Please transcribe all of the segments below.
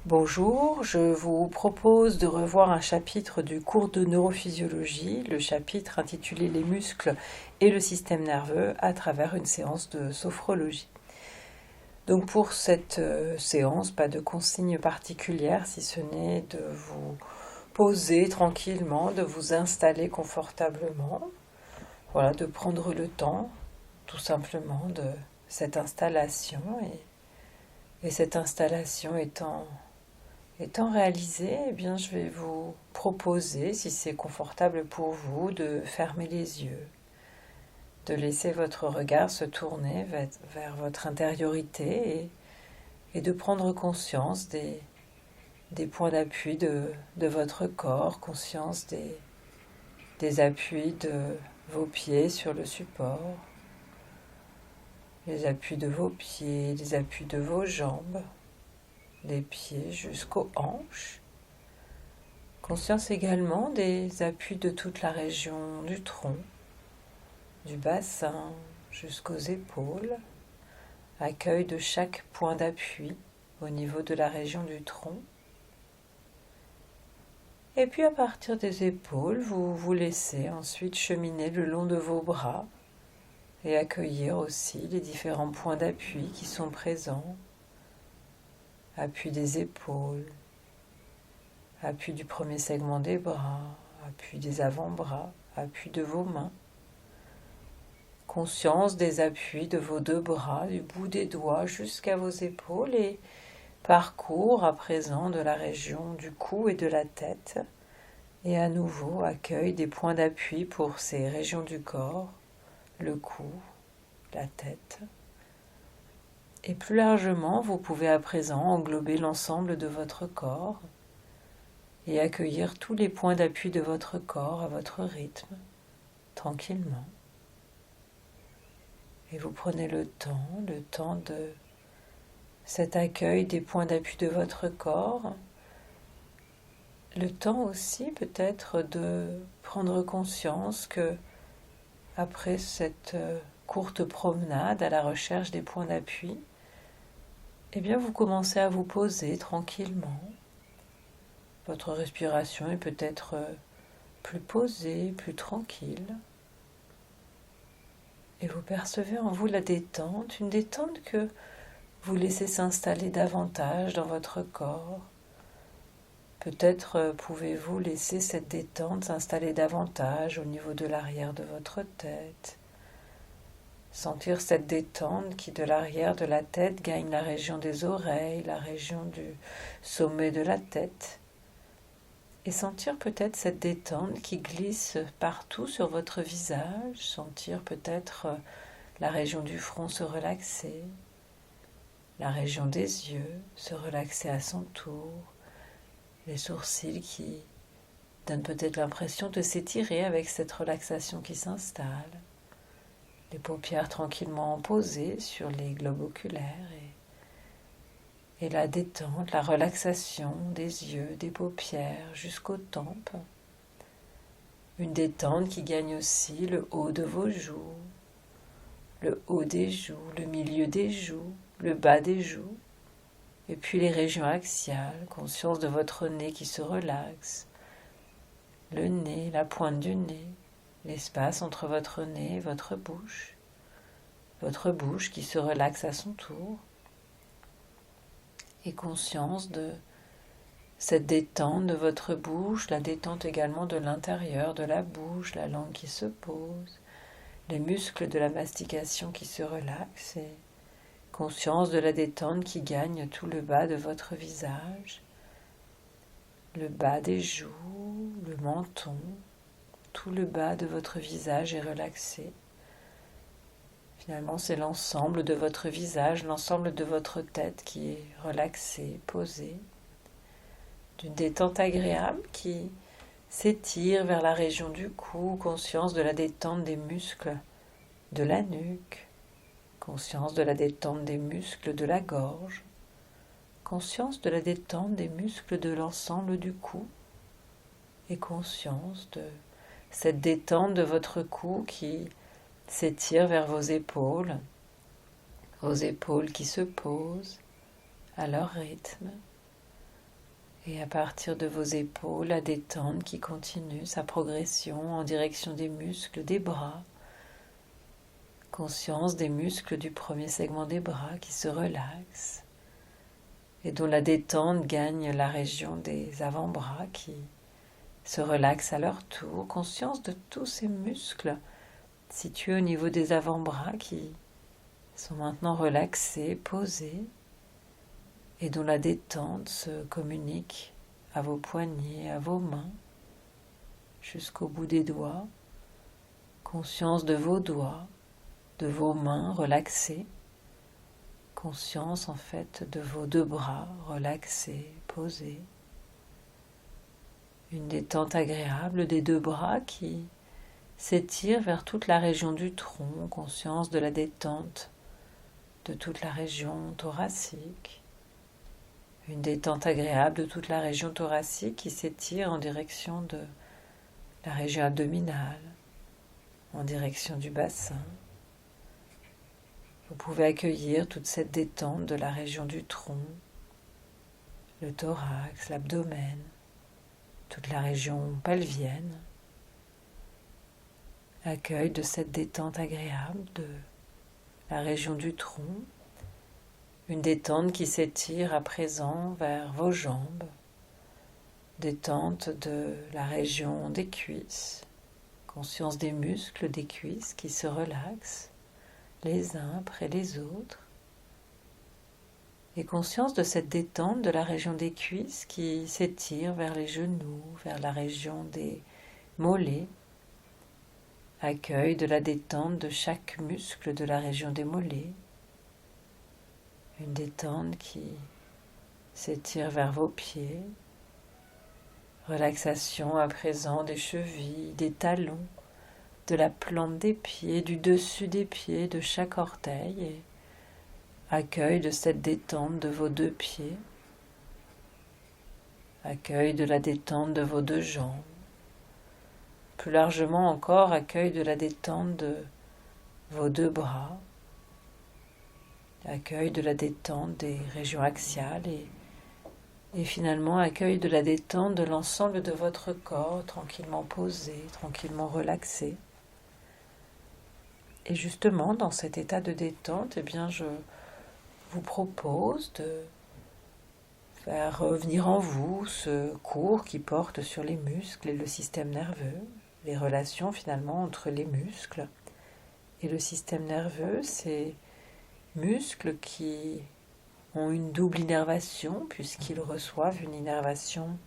Bonjour, je vous propose de revoir un chapitre du cours de neurophysiologie, le chapitre intitulé Les muscles et le système nerveux à travers une séance de sophrologie. Donc pour cette séance, pas de consigne particulière si ce n'est de vous poser tranquillement, de vous installer confortablement, voilà, de prendre le temps tout simplement de cette installation et cette installation étant réalisée, eh bien, je vais vous proposer, si c'est confortable pour vous, de fermer les yeux, de laisser votre regard se tourner vers votre intériorité et de prendre conscience des points d'appui de votre corps, conscience des appuis de vos pieds sur le support, les appuis de vos pieds, les appuis de vos jambes, des pieds jusqu'aux hanches. Conscience également des appuis de toute la région du tronc, du bassin jusqu'aux épaules. Accueil de chaque point d'appui au niveau de la région du tronc. Et puis à partir des épaules, vous vous laissez ensuite cheminer le long de vos bras et accueillir aussi les différents points d'appui qui sont présents. Appui des épaules, appui du premier segment des bras, appui des avant-bras, appui de vos mains. Conscience des appuis de vos deux bras, du bout des doigts jusqu'à vos épaules et parcours à présent de la région du cou et de la tête. Et à nouveau, accueil des points d'appui pour ces régions du corps, le cou, la tête. Et plus largement, vous pouvez à présent englober l'ensemble de votre corps et accueillir tous les points d'appui de votre corps à votre rythme, tranquillement. Et vous prenez le temps de cet accueil des points d'appui de votre corps, le temps aussi peut-être de prendre conscience que après cette courte promenade à la recherche des points d'appui, eh bien vous commencez à vous poser tranquillement. Votre respiration est peut-être plus posée, plus tranquille. Et vous percevez en vous la détente, une détente que vous laissez s'installer davantage dans votre corps. Peut-être pouvez-vous laisser cette détente s'installer davantage au niveau de l'arrière de votre tête. Sentir cette détente qui de l'arrière de la tête gagne la région des oreilles, la région du sommet de la tête. Et sentir peut-être cette détente qui glisse partout sur votre visage, sentir peut-être la région du front se relaxer, la région des yeux se relaxer à son tour, les sourcils qui donnent peut-être l'impression de s'étirer avec cette relaxation qui s'installe, les paupières tranquillement posées sur les globes oculaires et la détente, la relaxation des yeux, des paupières jusqu'aux tempes. Une détente qui gagne aussi le haut de vos joues, le haut des joues, le milieu des joues, le bas des joues, et puis les régions axiales, conscience de votre nez qui se relaxe, le nez, la pointe du nez, l'espace entre votre nez et votre bouche qui se relaxe à son tour, et conscience de cette détente de votre bouche, la détente également de l'intérieur de la bouche, la langue qui se pose, les muscles de la mastication qui se relaxent, et conscience de la détente qui gagne tout le bas de votre visage, le bas des joues, le menton, tout le bas de votre visage est relaxé. Finalement, c'est l'ensemble de votre visage, l'ensemble de votre tête qui est relaxé, posé, d'une détente agréable qui s'étire vers la région du cou, conscience de la détente des muscles de la nuque, conscience de la détente des muscles de la gorge, conscience de la détente des muscles de l'ensemble du cou et conscience de cette détente de votre cou qui s'étire vers vos épaules qui se posent à leur rythme, Et à partir de vos épaules, la détente qui continue sa progression en direction des muscles des bras. Conscience des muscles du premier segment des bras qui se relaxent et dont la détente gagne la région des avant-bras qui se relaxent à leur tour. Conscience de tous ces muscles situés au niveau des avant-bras qui sont maintenant relaxés, posés, et dont la détente se communique à vos poignets, à vos mains, jusqu'au bout des doigts. Conscience de vos doigts, de vos mains relaxées. Conscience en fait de vos deux bras relaxés, posés. Une détente agréable des deux bras qui s'étire vers toute la région du tronc. Conscience de la détente de toute la région thoracique. Une détente agréable de toute la région thoracique qui s'étire en direction de la région abdominale, en direction du bassin. Vous pouvez accueillir toute cette détente de la région du tronc, le thorax, l'abdomen, toute la région pelvienne. Accueil de cette détente agréable de la région du tronc. Une détente qui s'étire à présent vers vos jambes. Détente de la région des cuisses. Conscience des muscles des cuisses qui se relaxent les uns après les autres. Et conscience de cette détente de la région des cuisses qui s'étire vers les genoux, vers la région des mollets. Accueil de la détente de chaque muscle de la région des mollets. Une détente qui s'étire vers vos pieds. Relaxation à présent des chevilles, des talons, de la plante des pieds, du dessus des pieds, de chaque orteil. Et accueil de cette détente de vos deux pieds. Accueil de la détente de vos deux jambes. Plus largement encore, accueil de la détente de vos deux bras. Accueil de la détente des régions axiales et finalement accueil de la détente de l'ensemble de votre corps, tranquillement posé, tranquillement relaxé. Et justement, dans cet état de détente, eh bien, je vous propose de faire revenir en vous ce cours qui porte sur les muscles et le système nerveux, les relations finalement entre les muscles et le système nerveux, ces muscles qui ont une double innervation puisqu'ils reçoivent une innervation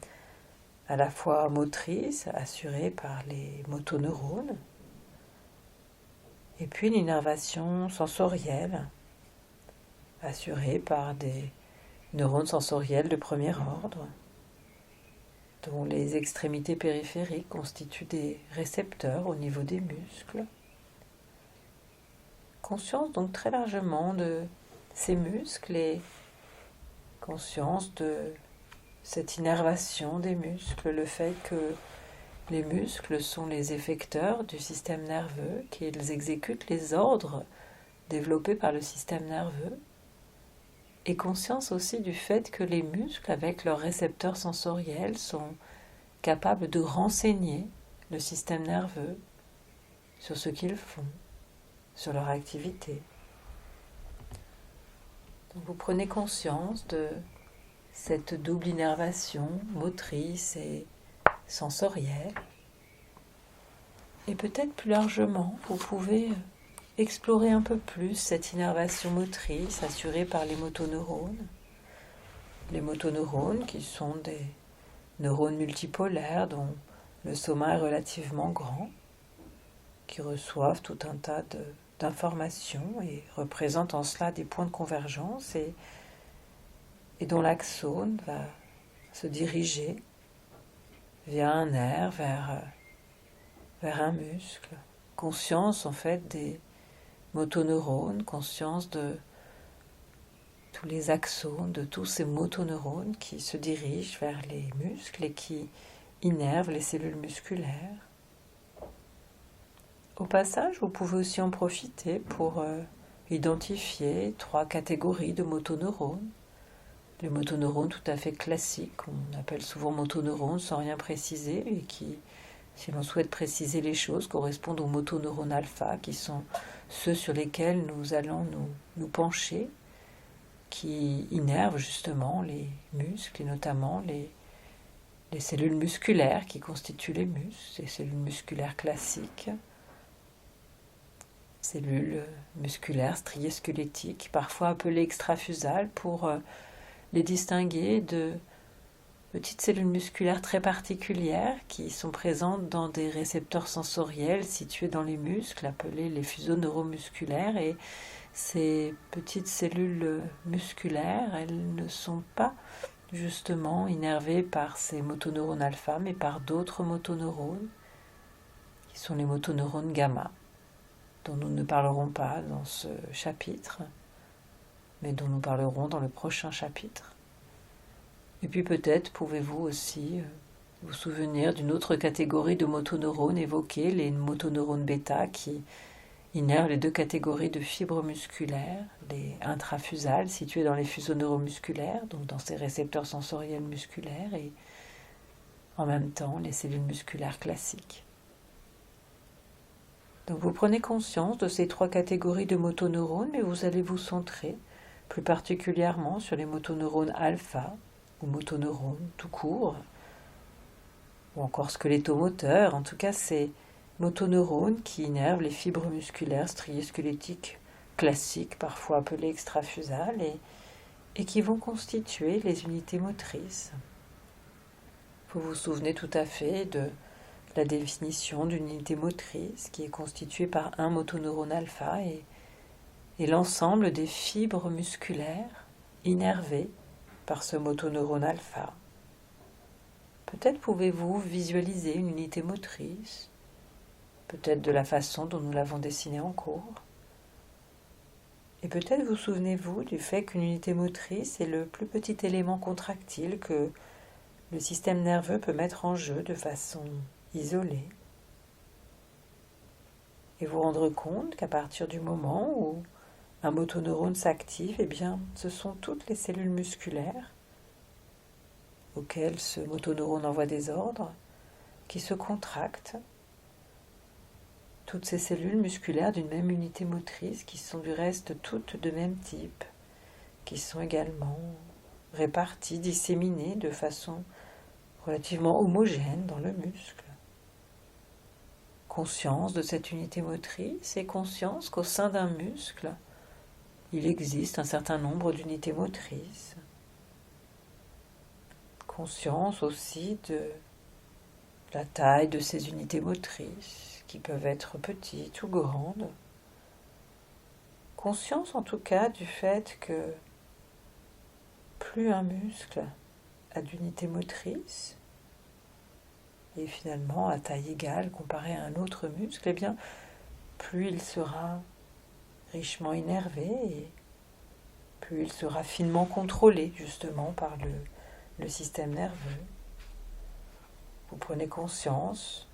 à la fois motrice, assurée par les motoneurones, et puis une innervation sensorielle, assurée par des neurones sensoriels de premier ordre, dont les extrémités périphériques constituent des récepteurs au niveau des muscles. Conscience donc très largement de ces muscles et conscience de cette innervation des muscles, le fait que les muscles sont les effecteurs du système nerveux, qu'ils exécutent les ordres développés par le système nerveux, et conscience aussi du fait que les muscles, avec leurs récepteurs sensoriels, sont capables de renseigner le système nerveux sur ce qu'ils font, sur leur activité. Donc vous prenez conscience de cette double innervation motrice et sensorielle. Et peut-être plus largement, vous pouvez explorer un peu plus cette innervation motrice assurée par les motoneurones. Les motoneurones qui sont des neurones multipolaires dont le soma est relativement grand, qui reçoivent tout un tas d'informations et représentent en cela des points de convergence et dont l'axone va se diriger via un nerf vers un muscle. Conscience en fait des motoneurones, conscience de tous les axones, de tous ces motoneurones qui se dirigent vers les muscles et qui innervent les cellules musculaires. Au passage, vous pouvez aussi en profiter pour identifier 3 catégories de motoneurones. les motoneurones tout à fait classiques, qu'on appelle souvent motoneurones sans rien préciser, et qui, si l'on souhaite préciser les choses, correspondent aux motoneurones alpha, qui sont ceux sur lesquels nous allons nous pencher, qui innervent justement les muscles, et notamment les cellules musculaires qui constituent les muscles, les cellules musculaires classiques, cellules musculaires striées squelettiques, parfois appelées extrafusales, pour les distinguer de petites cellules musculaires très particulières qui sont présentes dans des récepteurs sensoriels situés dans les muscles, appelés les fuseaux neuromusculaires. Et ces petites cellules musculaires, elles ne sont pas justement innervées par ces motoneurones alpha, mais par d'autres motoneurones, qui sont les motoneurones gamma, dont nous ne parlerons pas dans ce chapitre, mais dont nous parlerons dans le prochain chapitre. Et puis peut-être pouvez-vous aussi vous souvenir d'une autre catégorie de motoneurones évoqués, les motoneurones bêta, qui innervent les deux catégories de fibres musculaires, les intrafusales situées dans les fuseaux neuromusculaires, donc dans ces récepteurs sensoriels musculaires, et en même temps les cellules musculaires classiques. Donc vous prenez conscience de ces trois catégories de motoneurones, mais vous allez vous centrer plus particulièrement sur les motoneurones alpha, ou motoneurones tout court, ou encore squelettomoteurs, en tout cas ces motoneurones qui innervent les fibres musculaires striées squelettiques classiques, parfois appelées extrafusales, et qui vont constituer les unités motrices. Vous vous souvenez tout à fait de la définition d'une unité motrice qui est constituée par un motoneurone alpha et l'ensemble des fibres musculaires innervées par ce motoneurone alpha. Peut-être pouvez-vous visualiser une unité motrice, peut-être de la façon dont nous l'avons dessinée en cours. Et peut-être vous souvenez-vous du fait qu'une unité motrice est le plus petit élément contractile que le système nerveux peut mettre en jeu de façon isolée. Et vous rendre compte qu'à partir du moment où un motoneurone s'active, eh bien, ce sont toutes les cellules musculaires auxquelles ce motoneurone envoie des ordres qui se contractent. Toutes ces cellules musculaires d'une même unité motrice qui sont du reste toutes de même type, qui sont également réparties, disséminées de façon relativement homogène dans le muscle. Conscience de cette unité motrice et conscience qu'au sein d'un muscle, il existe un certain nombre d'unités motrices. Conscience aussi de la taille de ces unités motrices, qui peuvent être petites ou grandes. Conscience en tout cas du fait que plus un muscle a d'unités motrices, et finalement à taille égale comparé à un autre muscle, eh bien, plus il sera richement innervé et plus il sera finement contrôlé justement par le système nerveux. Vous prenez conscience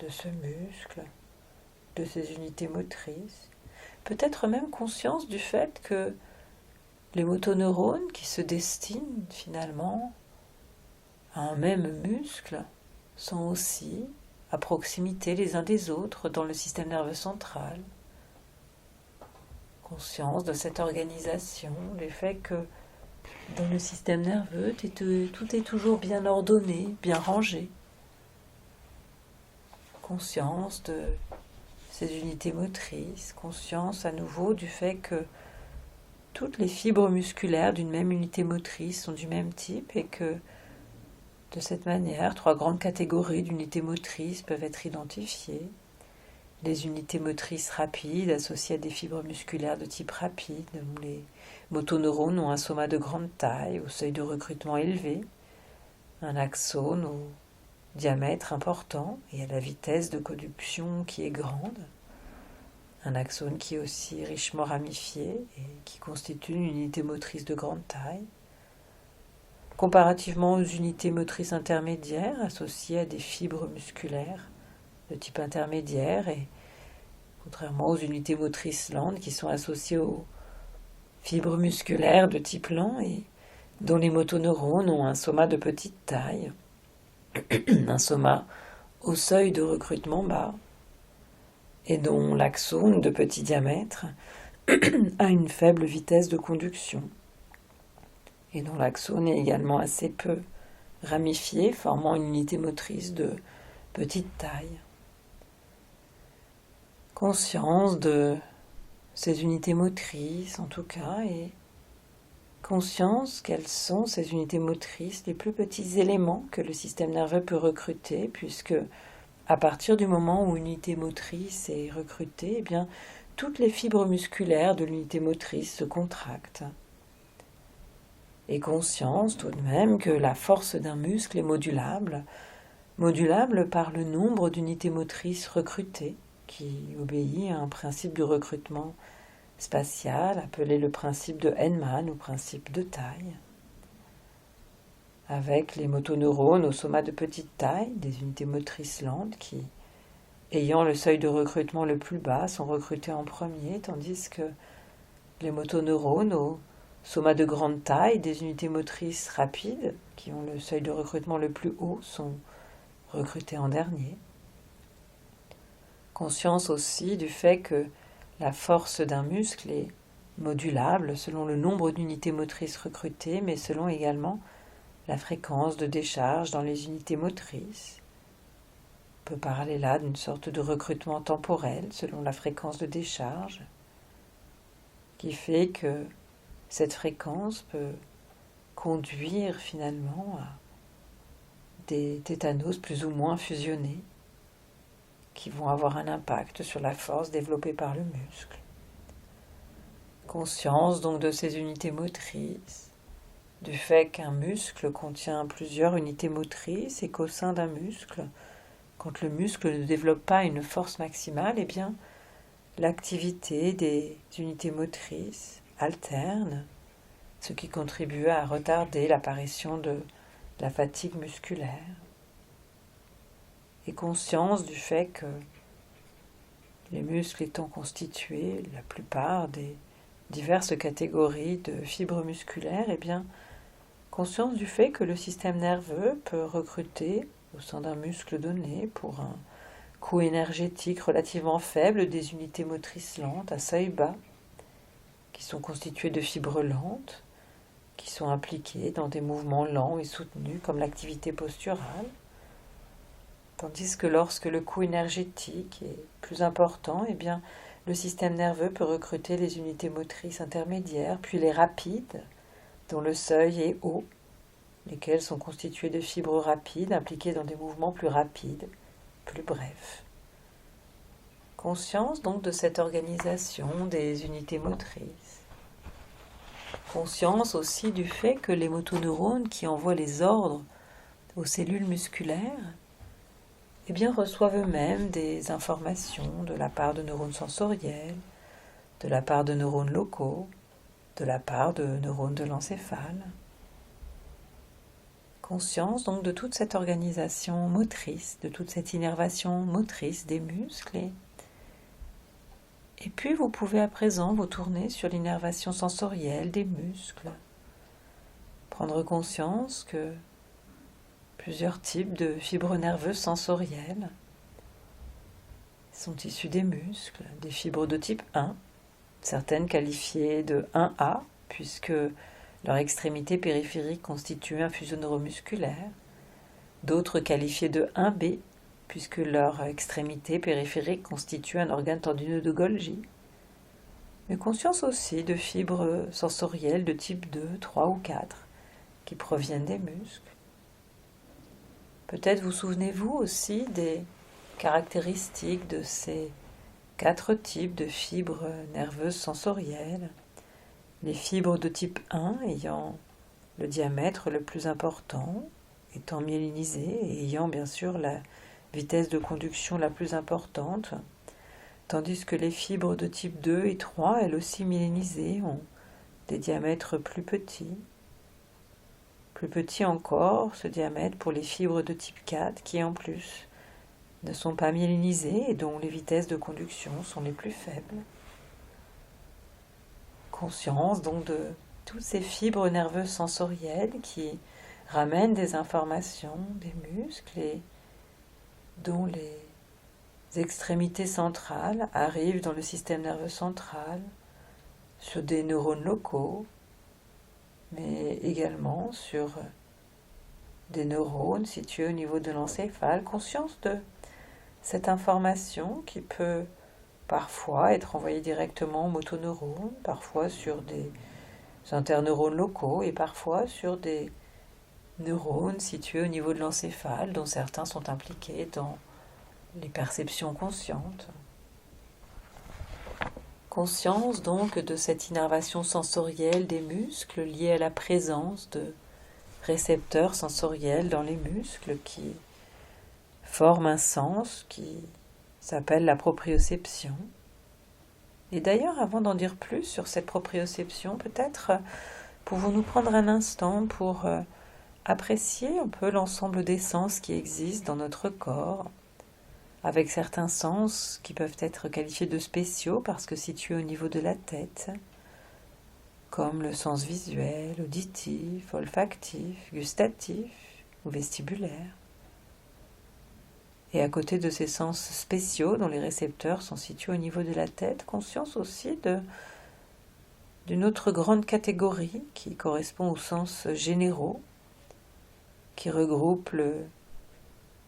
de ce muscle, de ces unités motrices, peut-être même conscience du fait que les motoneurones qui se destinent finalement à un même muscle sont aussi à proximité les uns des autres dans le système nerveux central. Conscience de cette organisation, du fait que dans le système nerveux, tout est toujours bien ordonné, bien rangé. Conscience de ces unités motrices, conscience à nouveau du fait que toutes les fibres musculaires d'une même unité motrice sont du même type et que de cette manière, trois grandes catégories d'unités motrices peuvent être identifiées. Les unités motrices rapides associées à des fibres musculaires de type rapide, où les motoneurones ont un soma de grande taille, au seuil de recrutement élevé, un axone au diamètre important et à la vitesse de conduction qui est grande, un axone qui est aussi richement ramifié et qui constitue une unité motrice de grande taille, comparativement aux unités motrices intermédiaires associées à des fibres musculaires de type intermédiaire et contrairement aux unités motrices lentes qui sont associées aux fibres musculaires de type lent et dont les motoneurones ont un soma de petite taille, un soma au seuil de recrutement bas, et dont l'axone de petit diamètre a une faible vitesse de conduction, et dont l'axone est également assez peu ramifié, formant une unité motrice de petite taille. Conscience de ces unités motrices, en tout cas, et conscience quelles sont ces unités motrices, les plus petits éléments que le système nerveux peut recruter, puisque à partir du moment où une unité motrice est recrutée, eh bien, toutes les fibres musculaires de l'unité motrice se contractent. Et conscience tout de même que la force d'un muscle est modulable par le nombre d'unités motrices recrutées, qui obéit à un principe de recrutement spatial appelé le principe de Henneman ou principe de taille, avec les motoneurones au soma de petite taille, des unités motrices lentes qui, ayant le seuil de recrutement le plus bas, sont recrutés en premier, tandis que les motoneurones au soma de grande taille, des unités motrices rapides, qui ont le seuil de recrutement le plus haut, sont recrutés en dernier. Conscience aussi du fait que la force d'un muscle est modulable selon le nombre d'unités motrices recrutées, mais selon également la fréquence de décharge dans les unités motrices. On peut parler là d'une sorte de recrutement temporel selon la fréquence de décharge, qui fait que cette fréquence peut conduire finalement à des tétanos plus ou moins fusionnés, qui vont avoir un impact sur la force développée par le muscle. Conscience donc de ces unités motrices, du fait qu'un muscle contient plusieurs unités motrices et qu'au sein d'un muscle, quand le muscle ne développe pas une force maximale, eh bien, l'activité des unités motrices alterne, ce qui contribue à retarder l'apparition de la fatigue musculaire. Et conscience du fait que les muscles étant constitués, la plupart des diverses catégories de fibres musculaires, eh bien, conscience du fait que le système nerveux peut recruter au sein d'un muscle donné, pour un coût énergétique relativement faible, des unités motrices lentes à seuil bas, qui sont constituées de fibres lentes, qui sont impliquées dans des mouvements lents et soutenus comme l'activité posturale. Tandis que lorsque le coût énergétique est plus important, eh bien, le système nerveux peut recruter les unités motrices intermédiaires, puis les rapides, dont le seuil est haut, lesquelles sont constituées de fibres rapides impliquées dans des mouvements plus rapides, plus brefs. Conscience donc de cette organisation des unités motrices. Conscience aussi du fait que les motoneurones qui envoient les ordres aux cellules musculaires, eh bien, reçoivent eux-mêmes des informations de la part de neurones sensoriels, de la part de neurones locaux, de la part de neurones de l'encéphale. Conscience donc de toute cette organisation motrice, de toute cette innervation motrice des muscles. Et puis vous pouvez à présent vous tourner sur l'innervation sensorielle des muscles. Prendre conscience que plusieurs types de fibres nerveuses sensorielles sont issues des muscles, des fibres de type 1, certaines qualifiées de 1A, puisque leur extrémité périphérique constitue un fuseau neuromusculaire, d'autres qualifiées de 1B, puisque leur extrémité périphérique constitue un organe tendineux de Golgi, mais conscience aussi de fibres sensorielles de type 2, 3 ou 4, qui proviennent des muscles. Peut-être vous souvenez-vous aussi des caractéristiques de ces 4 types de fibres nerveuses sensorielles. Les fibres de type 1 ayant le diamètre le plus important, étant myélinisées et ayant bien sûr la vitesse de conduction la plus importante, tandis que les fibres de type 2 et 3, elles aussi myélinisées, ont des diamètres plus petits. Plus petit encore, ce diamètre pour les fibres de type 4 qui en plus ne sont pas myélinisées et dont les vitesses de conduction sont les plus faibles. Conscience donc de toutes ces fibres nerveuses sensorielles qui ramènent des informations des muscles et dont les extrémités centrales arrivent dans le système nerveux central sur des neurones locaux, mais également sur des neurones situés au niveau de l'encéphale. Conscience de cette information qui peut parfois être envoyée directement aux motoneurones, parfois sur des interneurones locaux et parfois sur des neurones situés au niveau de l'encéphale, dont certains sont impliqués dans les perceptions conscientes. Conscience donc de cette innervation sensorielle des muscles liée à la présence de récepteurs sensoriels dans les muscles qui forment un sens qui s'appelle la proprioception. Et d'ailleurs, avant d'en dire plus sur cette proprioception, peut-être pouvons-nous prendre un instant pour apprécier un peu l'ensemble des sens qui existent dans notre corps, avec certains sens qui peuvent être qualifiés de spéciaux parce que situés au niveau de la tête, comme le sens visuel, auditif, olfactif, gustatif ou vestibulaire. Et à côté de ces sens spéciaux dont les récepteurs sont situés au niveau de la tête, conscience aussi d'une autre grande catégorie qui correspond aux sens généraux, qui regroupe le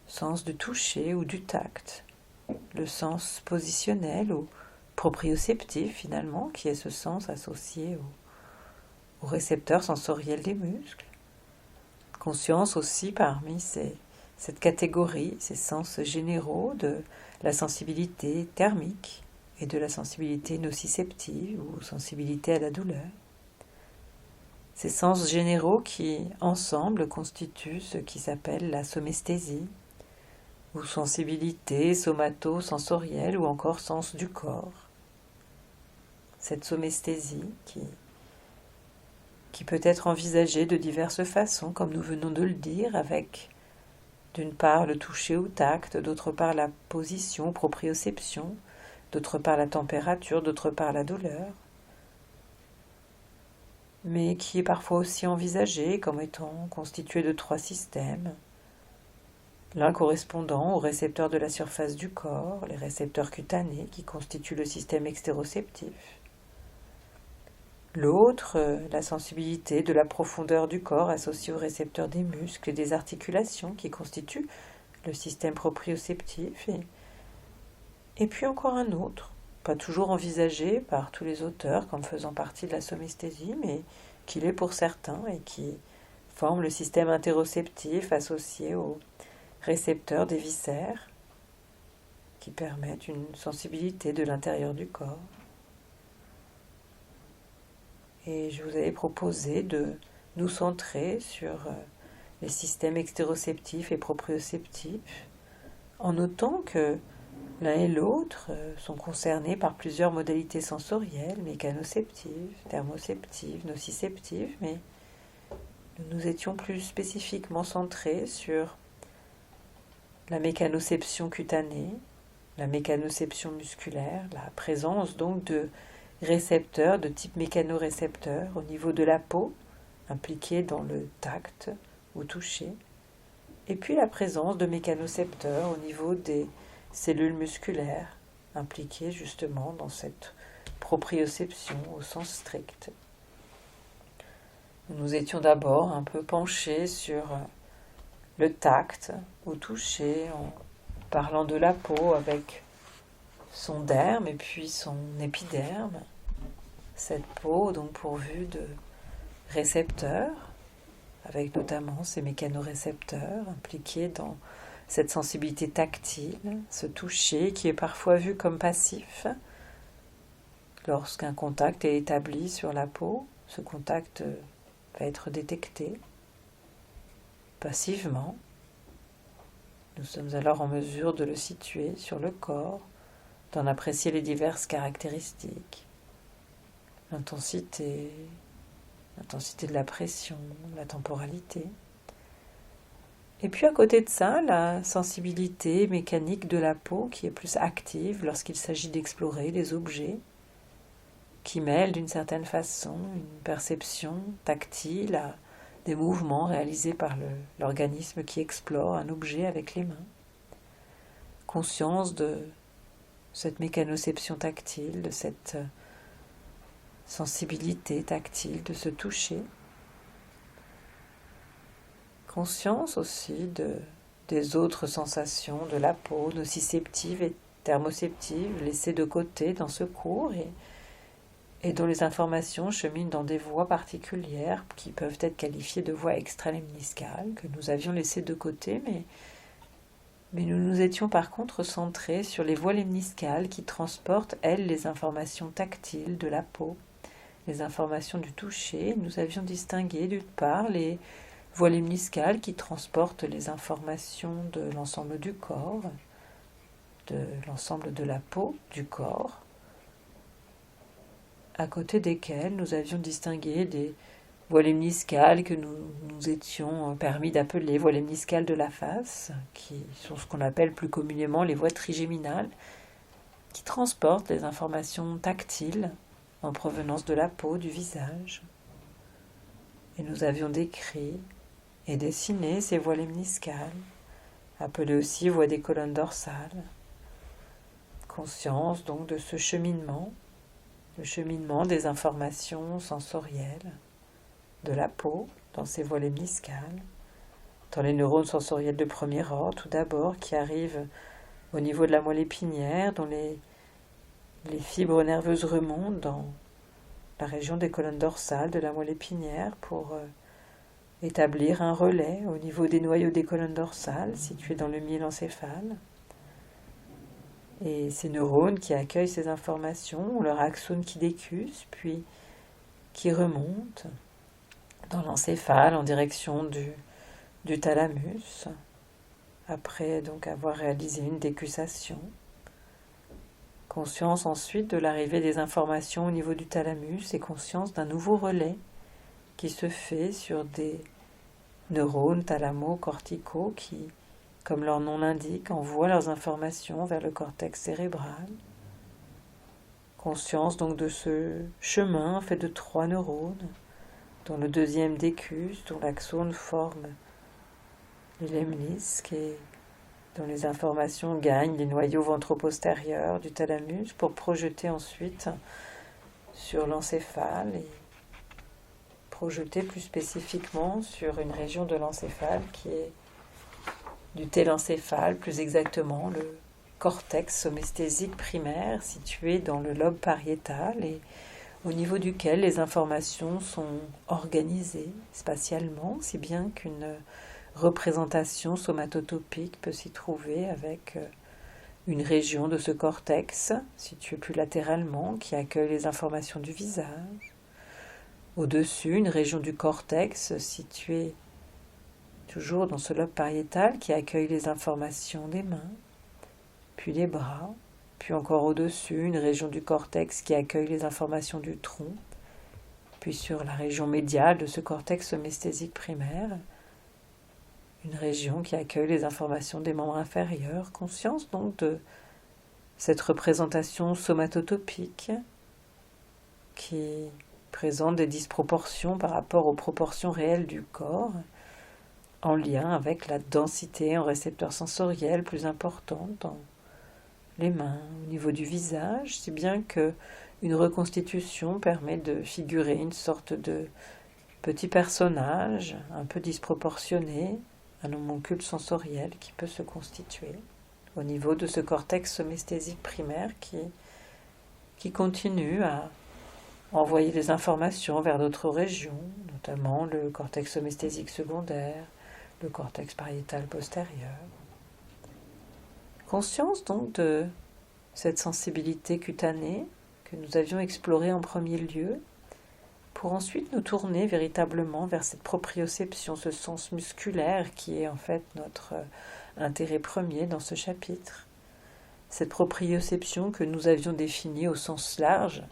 sens du toucher ou du tact, le sens positionnel ou proprioceptif finalement, qui est ce sens associé au récepteur sensoriel des muscles. Conscience aussi parmi cette catégorie, ces sens généraux de la sensibilité thermique et de la sensibilité nociceptive ou sensibilité à la douleur. Ces sens généraux qui, ensemble, constituent ce qui s'appelle la somesthésie, ou sensibilité somato-sensorielle, ou encore sens du corps. Cette somesthésie qui peut être envisagée de diverses façons, comme nous venons de le dire, avec d'une part le toucher ou tact, d'autre part la position, proprioception, d'autre part la température, d'autre part la douleur, mais qui est parfois aussi envisagée comme étant constituée de 3 systèmes, l'un correspondant aux récepteurs de la surface du corps, les récepteurs cutanés qui constituent le système extéroceptif, l'autre, la sensibilité de la profondeur du corps associée aux récepteurs des muscles et des articulations qui constituent le système proprioceptif, et puis encore un autre, pas toujours envisagé par tous les auteurs comme faisant partie de la somesthésie, mais qui l'est pour certains et qui forme le système interoceptif associé aux récepteurs des viscères qui permettent une sensibilité de l'intérieur du corps. Et je vous avais proposé de nous centrer sur les systèmes extéroceptifs et proprioceptifs, en notant que l'un et l'autre sont concernés par plusieurs modalités sensorielles, mécanoceptives, thermoceptives, nociceptives, mais nous nous étions plus spécifiquement centrés sur la mécanoception cutanée, la mécanoception musculaire, la présence donc de récepteurs de type mécanorécepteur au niveau de la peau, impliqués dans le tact ou toucher, et puis la présence de mécanocepteurs au niveau des cellules musculaires, impliquées justement dans cette proprioception au sens strict. Nous étions d'abord un peu penchés sur le tact ou toucher en parlant de la peau avec son derme et puis son épiderme, cette peau donc pourvue de récepteurs, avec notamment ces mécanorécepteurs impliqués dans cette sensibilité tactile, ce toucher qui est parfois vu comme passif. Lorsqu'un contact est établi sur la peau, ce contact va être détecté passivement. Nous sommes alors en mesure de le situer sur le corps, d'en apprécier les diverses caractéristiques, l'intensité de la pression, la temporalité. Et puis à côté de ça, la sensibilité mécanique de la peau qui est plus active lorsqu'il s'agit d'explorer les objets, qui mêle d'une certaine façon une perception tactile à des mouvements réalisés par l'organisme qui explore un objet avec les mains. Conscience de cette mécanoception tactile, de cette sensibilité tactile, de ce toucher. Conscience aussi des autres sensations de la peau, nociceptives et thermoceptives, laissées de côté dans ce cours et dont les informations cheminent dans des voies particulières qui peuvent être qualifiées de voies extralémniscales, que nous avions laissées de côté, mais nous nous étions par contre centrés sur les voies lemniscales qui transportent, elles, les informations tactiles de la peau, les informations du toucher. Nous avions distingué d'une part les voies lemniscales qui transportent les informations de l'ensemble du corps, de l'ensemble de la peau, du corps, à côté desquelles nous avions distingué des voies lemniscales que nous étions permis d'appeler voies lemniscales de la face, qui sont ce qu'on appelle plus communément les voies trigéminales, qui transportent les informations tactiles en provenance de la peau, du visage. Et nous avions décrit et dessiné ces voies lemniscales, appelées aussi voies des colonnes dorsales. Conscience donc de ce cheminement, le cheminement des informations sensorielles de la peau dans ces voies lemniscales, dans les neurones sensoriels de premier ordre, tout d'abord, qui arrivent au niveau de la moelle épinière, dont les fibres nerveuses remontent dans la région des colonnes dorsales de la moelle épinière pour établir un relais au niveau des noyaux des colonnes dorsales situés dans le myélencéphale. Et ces neurones qui accueillent ces informations ont leur axone qui décusse, puis qui remonte dans l'encéphale en direction du thalamus, après donc avoir réalisé une décussation. Conscience ensuite de l'arrivée des informations au niveau du thalamus et conscience d'un nouveau relais qui se fait sur des neurones thalamo-corticaux qui, comme leur nom l'indique, envoient leurs informations vers le cortex cérébral. Conscience donc de ce chemin fait de 3 neurones, dont le deuxième décusse, dont l'axone forme les lemnisques et dont les informations gagnent les noyaux ventropostérieurs du thalamus pour projeter ensuite sur l'encéphale et projeter plus spécifiquement sur une région de l'encéphale qui est du télencéphale, plus exactement le cortex somesthésique primaire situé dans le lobe pariétal et au niveau duquel les informations sont organisées spatialement, si bien qu'une représentation somatotopique peut s'y trouver avec une région de ce cortex située plus latéralement qui accueille les informations du visage. Au-dessus, une région du cortex située toujours dans ce lobe pariétal qui accueille les informations des mains, puis des bras, puis encore au-dessus, une région du cortex qui accueille les informations du tronc, puis sur la région médiale de ce cortex somesthésique primaire, une région qui accueille les informations des membres inférieurs. Conscience donc de cette représentation somatotopique qui présente des disproportions par rapport aux proportions réelles du corps, en lien avec la densité en récepteurs sensoriels plus importante dans les mains, au niveau du visage, si bien que une reconstitution permet de figurer une sorte de petit personnage un peu disproportionné, un homoncule sensoriel qui peut se constituer au niveau de ce cortex somesthésique primaire qui continue à envoyer des informations vers d'autres régions, notamment le cortex somesthésique secondaire, le cortex pariétal postérieur. Conscience donc de cette sensibilité cutanée que nous avions explorée en premier lieu, pour ensuite nous tourner véritablement vers cette proprioception, ce sens musculaire qui est en fait notre intérêt premier dans ce chapitre. Cette proprioception que nous avions définie au sens large,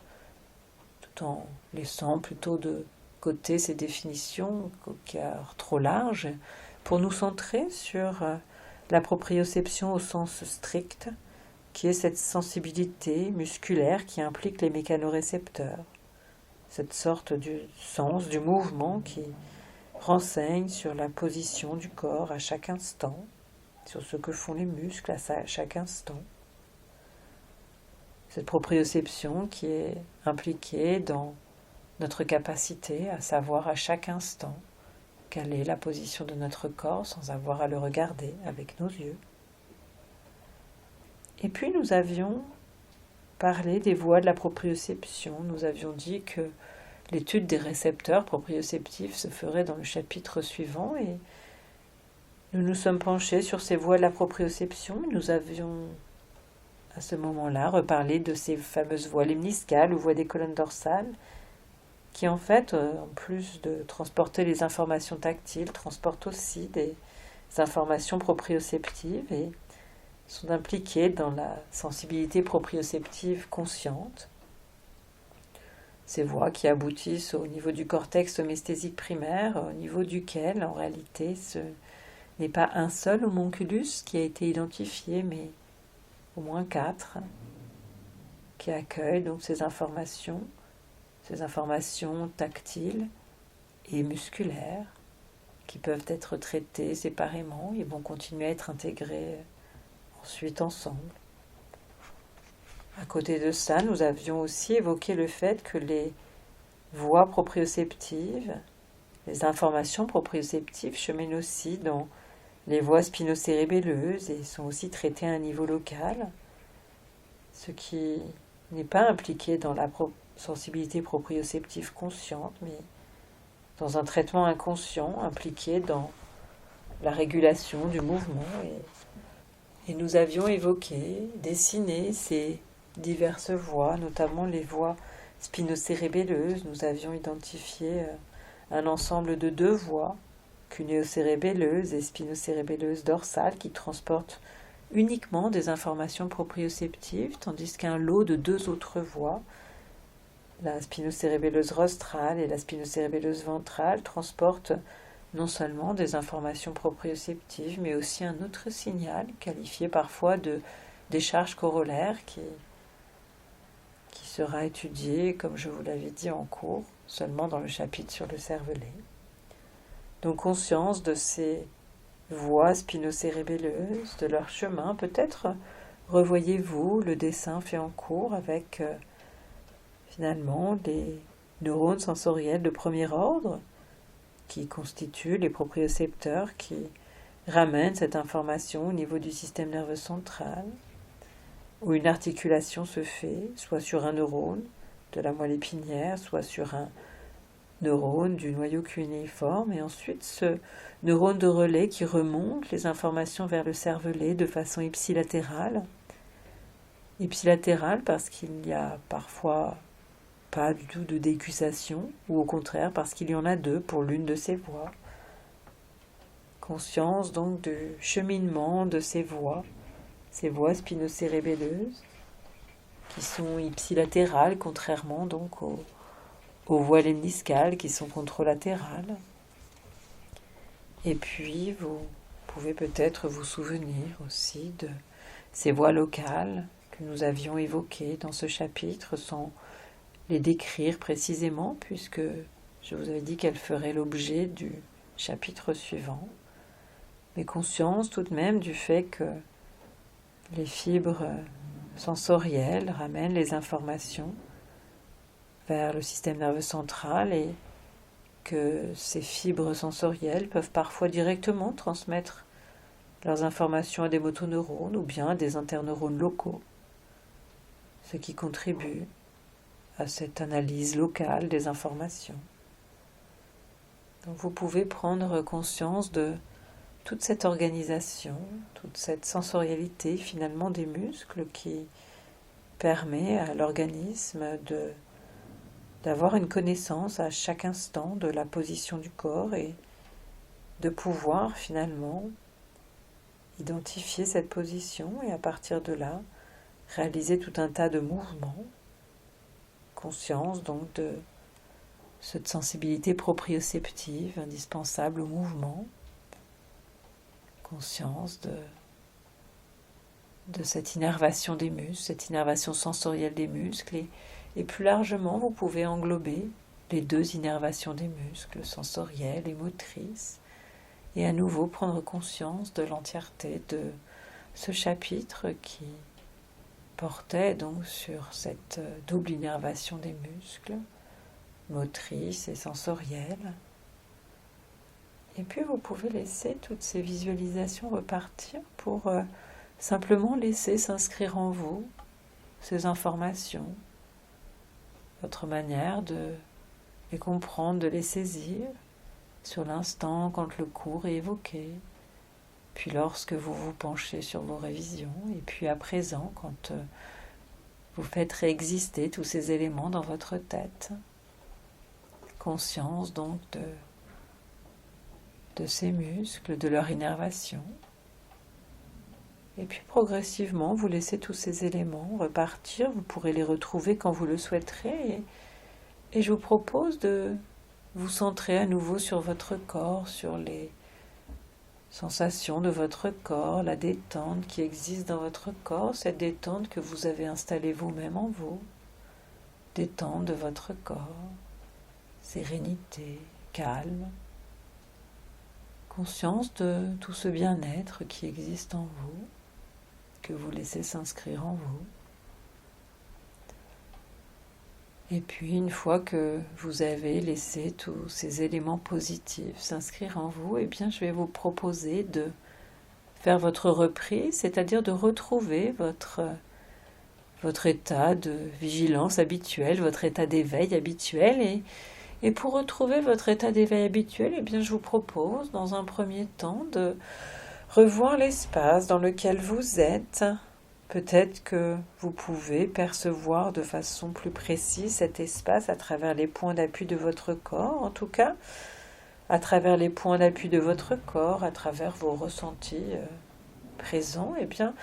tout en laissant plutôt de côté ces définitions car trop larges, pour nous centrer sur la proprioception au sens strict, qui est cette sensibilité musculaire qui implique les mécanorécepteurs, cette sorte du sens du mouvement qui renseigne sur la position du corps à chaque instant, sur ce que font les muscles à chaque instant. Cette proprioception qui est impliquée dans notre capacité à savoir à chaque instant quelle est la position de notre corps sans avoir à le regarder avec nos yeux. Et puis nous avions parlé des voies de la proprioception. Nous avions dit que l'étude des récepteurs proprioceptifs se ferait dans le chapitre suivant et nous nous sommes penchés sur ces voies de la proprioception. Nous avions à ce moment-là reparlé de ces fameuses voies lemniscales ou voies des colonnes dorsales qui en fait, en plus de transporter les informations tactiles, transportent aussi des informations proprioceptives et sont impliquées dans la sensibilité proprioceptive consciente. Ces voies qui aboutissent au niveau du cortex somesthésique primaire, au niveau duquel, en réalité, ce n'est pas un seul homunculus qui a été identifié, mais au moins 4, qui accueillent donc ces informations tactiles et musculaires, qui peuvent être traitées séparément et vont continuer à être intégrées ensuite ensemble. À côté de ça, nous avions aussi évoqué le fait que les voies proprioceptives, les informations proprioceptives cheminent aussi dans les voies spinocérébelleuses et sont aussi traitées à un niveau local, ce qui n'est pas impliqué dans la sensibilité proprioceptive consciente, mais dans un traitement inconscient impliqué dans la régulation du mouvement. Et nous avions évoqué, dessiné ces diverses voies, notamment les voies spinocérébelleuses. Nous avions identifié un ensemble de 2 voies, cunéocérébelleuse et spinocérébelleuse dorsale, qui transportent uniquement des informations proprioceptives, tandis qu'un lot de 2 autres voies, la spinocérébelleuse rostrale et la spinocérébelleuse ventrale, transportent non seulement des informations proprioceptives, mais aussi un autre signal, qualifié parfois de décharge corollaire, qui sera étudié, comme je vous l'avais dit en cours, seulement dans le chapitre sur le cervelet. Donc conscience de ces voies spinocérébelleuses, de leur chemin. Peut-être revoyez-vous le dessin fait en cours avec finalement les neurones sensoriels de premier ordre qui constituent les propriocepteurs qui ramènent cette information au niveau du système nerveux central, où une articulation se fait, soit sur un neurone de la moelle épinière, soit sur un neurone du noyau cunéiforme, et ensuite ce neurone de relais qui remonte les informations vers le cervelet de façon ipsilatérale. Ipsilatérale parce qu'il n'y a parfois pas du tout de décussation, ou au contraire parce qu'il y en a 2 pour l'une de ces voies. Conscience donc du cheminement de ces voies spinocérébelleuses, qui sont ipsilatérales, contrairement donc aux voies lemniscales qui sont contralatérales. Et puis vous pouvez peut-être vous souvenir aussi de ces voies locales que nous avions évoquées dans ce chapitre, sans les décrire précisément, puisque je vous avais dit qu'elles feraient l'objet du chapitre suivant. Mais conscience tout de même du fait que les fibres sensorielles ramènent les informations vers le système nerveux central et que ces fibres sensorielles peuvent parfois directement transmettre leurs informations à des motoneurones ou bien à des interneurones locaux, ce qui contribue à cette analyse locale des informations. Donc vous pouvez prendre conscience de toute cette organisation, toute cette sensorialité finalement des muscles qui permet à l'organisme d'avoir une connaissance à chaque instant de la position du corps et de pouvoir finalement identifier cette position et à partir de là réaliser tout un tas de mouvements. Conscience donc de cette sensibilité proprioceptive indispensable au mouvement. Conscience de cette innervation des muscles, cette innervation sensorielle des muscles, et plus largement, vous pouvez englober les deux innervations des muscles, sensorielles et motrices, et à nouveau prendre conscience de l'entièreté de ce chapitre qui portait donc sur cette double innervation des muscles, motrices et sensorielles. Et puis vous pouvez laisser toutes ces visualisations repartir pour simplement laisser s'inscrire en vous ces informations, votre manière de les comprendre, de les saisir sur l'instant quand le cours est évoqué, puis lorsque vous vous penchez sur vos révisions, et puis à présent quand vous faites réexister tous ces éléments dans votre tête. Conscience donc de ces muscles, de leur innervation. Et puis progressivement, vous laissez tous ces éléments repartir, vous pourrez les retrouver quand vous le souhaiterez. Et je vous propose de vous centrer à nouveau sur votre corps, sur les sensations de votre corps, la détente qui existe dans votre corps, cette détente que vous avez installée vous-même en vous. Détente de votre corps, sérénité, calme, conscience de tout ce bien-être qui existe en vous, que vous laissez s'inscrire en vous. Et puis, une fois que vous avez laissé tous ces éléments positifs s'inscrire en vous, eh bien, je vais vous proposer de faire votre reprise, c'est-à-dire de retrouver votre état de vigilance habituel, votre état d'éveil habituel. Et pour retrouver votre état d'éveil habituel, eh bien, je vous propose, dans un premier temps, de revoir l'espace dans lequel vous êtes. Peut-être que vous pouvez percevoir de façon plus précise cet espace à travers les points d'appui de votre corps, en tout cas, à travers les points d'appui de votre corps, à travers vos ressentis présents, eh bien,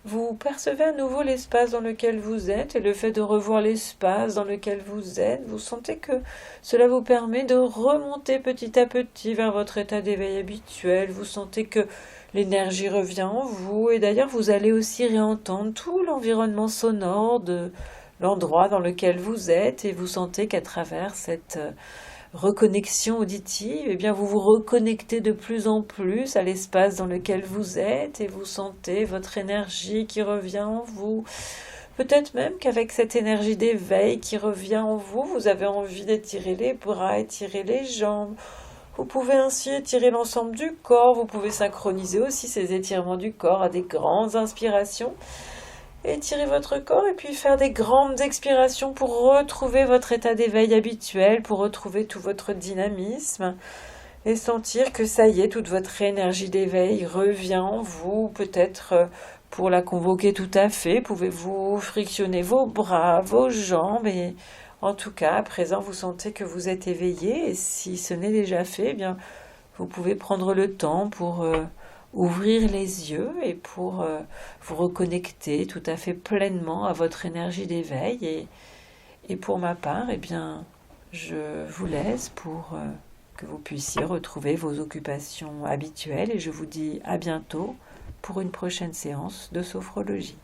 vous percevez à nouveau l'espace dans lequel vous êtes, et le fait de revoir l'espace dans lequel vous êtes, vous sentez que cela vous permet de remonter petit à petit vers votre état d'éveil habituel. Vous sentez que l'énergie revient en vous, et d'ailleurs vous allez aussi réentendre tout l'environnement sonore de l'endroit dans lequel vous êtes, et vous sentez qu'à travers cette reconnexion auditive, eh bien vous vous reconnectez de plus en plus à l'espace dans lequel vous êtes, et vous sentez votre énergie qui revient en vous. Peut-être même qu'avec cette énergie d'éveil qui revient en vous, vous avez envie d'étirer les bras, étirer les jambes. Vous pouvez ainsi étirer l'ensemble du corps, vous pouvez synchroniser aussi ces étirements du corps à des grandes inspirations. Étirez votre corps et puis faire des grandes expirations pour retrouver votre état d'éveil habituel, pour retrouver tout votre dynamisme et sentir que ça y est, toute votre énergie d'éveil revient en vous. Peut-être pour la convoquer tout à fait, pouvez-vous frictionner vos bras, vos jambes, et en tout cas, à présent, vous sentez que vous êtes éveillé, et si ce n'est déjà fait, eh bien, vous pouvez prendre le temps pour ouvrir les yeux et pour vous reconnecter tout à fait pleinement à votre énergie d'éveil. Et pour ma part, eh bien, je vous laisse pour que vous puissiez retrouver vos occupations habituelles, et je vous dis à bientôt pour une prochaine séance de sophrologie.